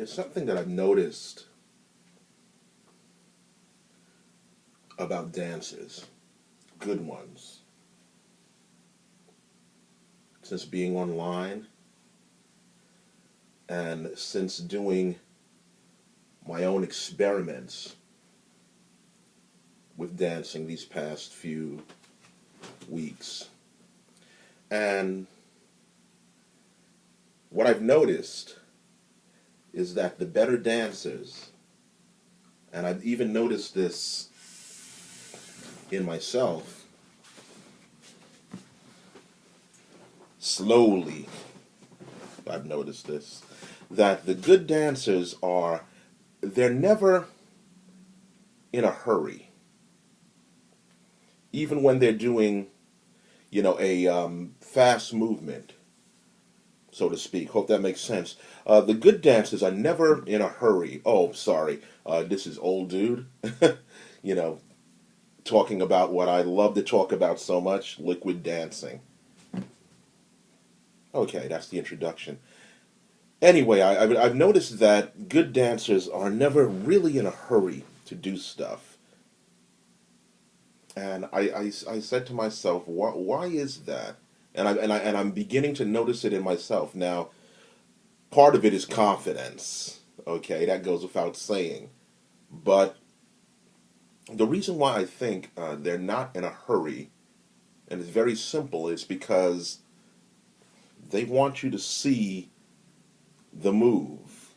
There's something that I've noticed about dancers, good ones, since being online and since doing my own experiments with dancing these past few weeks. And what I've noticed is that the better dancers, and I've even noticed this in myself, slowly I've noticed this, that the good dancers they're never in a hurry. Even when they're doing, a fast movement, so to speak. Hope that makes sense. The good dancers are never in a hurry. Oh, sorry, this is old dude, you know, talking about what I love to talk about so much, liquid dancing. Okay, that's the introduction. Anyway, I've noticed that good dancers are never really in a hurry to do stuff. And I said to myself, why is that? And I'm beginning to notice it in myself. Now, part of it is confidence. Okay, that goes without saying. But the reason why I think they're not in a hurry, and it's very simple, is because they want you to see the move.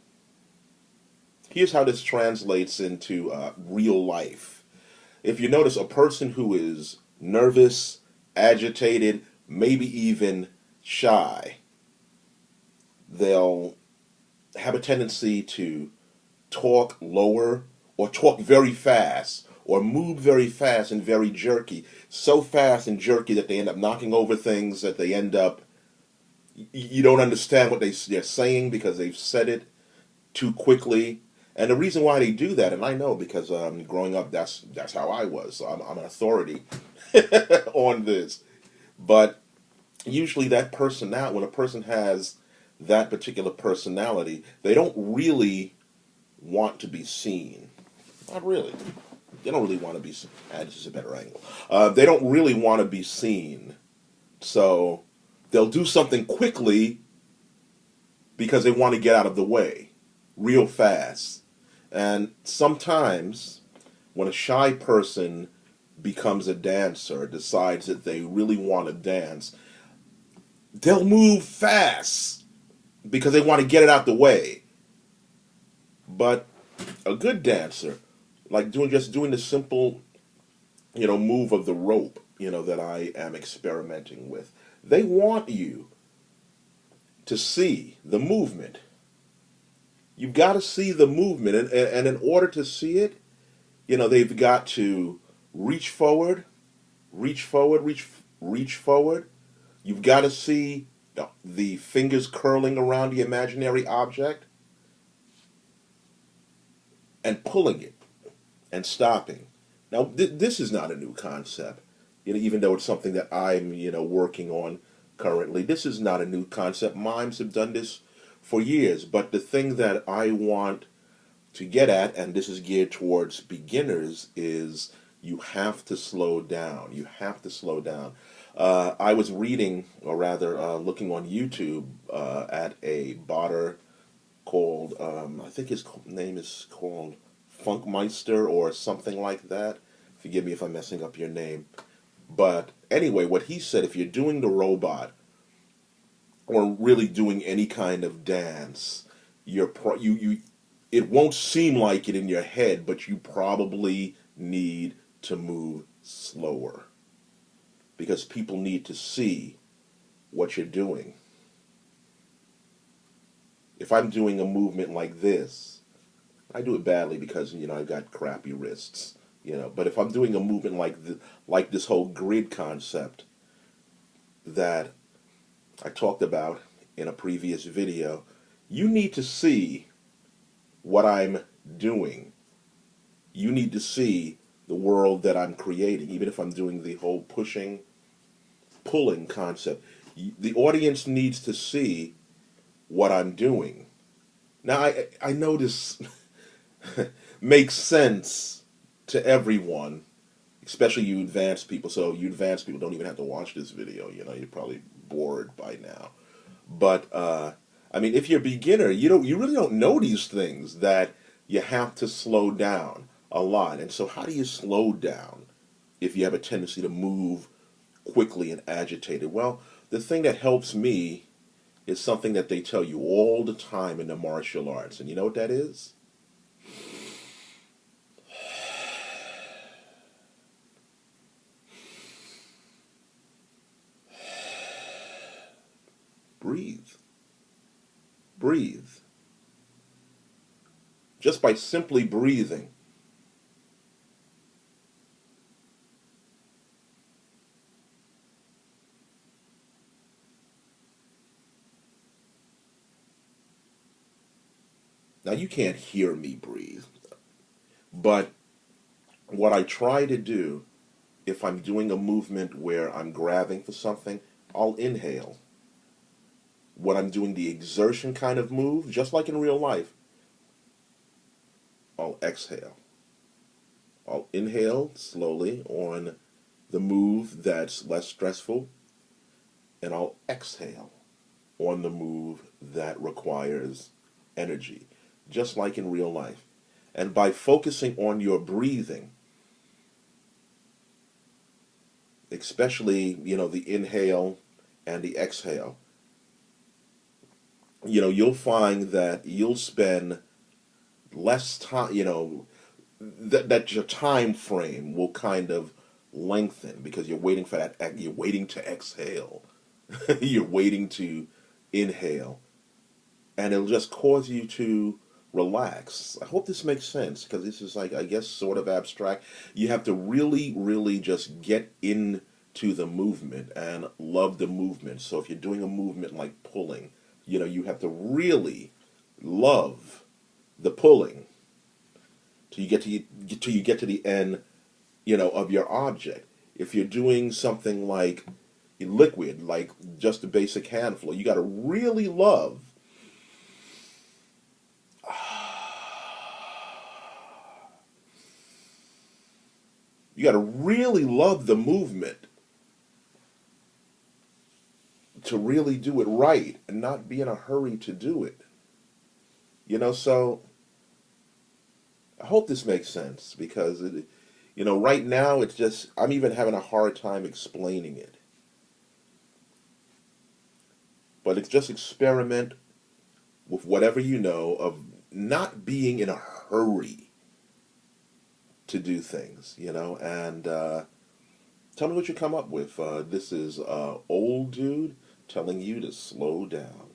Here's how this translates into real life. If you notice a person who is nervous, agitated, maybe even shy, they'll have a tendency to talk lower or talk very fast or move very fast and very jerky. So fast and jerky that they end up knocking over things, that they end up, you don't understand what they're saying because they've said it too quickly. And the reason why they do that, and I know because growing up, that's how I was. So I'm an authority on this. But usually that when a person has that particular personality, they don't really want to be seen. Not really. They don't really want to be seen. This is a better angle. They don't really want to be seen. So they'll do something quickly because they want to get out of the way real fast. And sometimes when a shy person becomes a dancer, decides that they really want to dance, they'll move fast because they want to get it out the way. But a good dancer, like doing the simple, move of the rope, that I am experimenting with, they want you to see the movement. You've got to see the movement, and in order to see it, they've got to reach forward, reach forward, reach forward. You've got to see the fingers curling around the imaginary object and pulling it and stopping. Now, this is not a new concept, even though it's something that I'm, working on currently. This is not a new concept. Mimes have done this for years. But the thing that I want to get at, and this is geared towards beginners, is you have to slow down. You have to slow down. I was reading, or rather looking on YouTube at a botter called, I think his name is called Funkmeister or something like that. Forgive me if I'm messing up your name. But anyway, what he said, if you're doing the robot or really doing any kind of dance, it won't seem like it in your head, but you probably need to move slower because people need to see what you're doing. If I'm doing a movement like this, I do it badly because I've got crappy wrists. But if I'm doing a movement like this whole grid concept that I talked about in a previous video, you need to see what I'm doing. You need to see the world that I'm creating, even if I'm doing the whole pushing, pulling concept. The audience needs to see what I'm doing. Now, I know this makes sense to everyone, especially you advanced people. So you advanced people don't even have to watch this video. You know, you're probably bored by now. But I mean, if you're a beginner, you really don't know these things that you have to slow down a lot. And so, how do you slow down if you have a tendency to move quickly and agitated? Well, the thing that helps me is something that they tell you all the time in the martial arts, and you know what that is? Breathe. Breathe. Just by simply breathing. Now, you can't hear me breathe, but what I try to do if I'm doing a movement where I'm grabbing for something, I'll inhale. When I'm doing the exertion kind of move, just like in real life, I'll exhale. I'll inhale slowly on the move that's less stressful, and I'll exhale on the move that requires energy, just like in real life. And by focusing on your breathing, especially, the inhale and the exhale, you'll find that you'll spend less time, that your time frame will kind of lengthen because you're waiting for that, you're waiting to exhale, you're waiting to inhale, and it'll just cause you to relax. I hope this makes sense because this is like, I guess, sort of abstract. You have to really, really just get into the movement and love the movement. So if you're doing a movement like pulling, you have to really love the pulling till you get to the end, of your object. If you're doing something like liquid, like just a basic hand flow, you got to really love. You got to really love the movement to really do it right and not be in a hurry to do it. So I hope this makes sense because right now it's just I'm even having a hard time explaining it. But it's just experiment with whatever you know of not being in a hurry to do things, and tell me what you come up with. This is Old Dude telling you to slow down.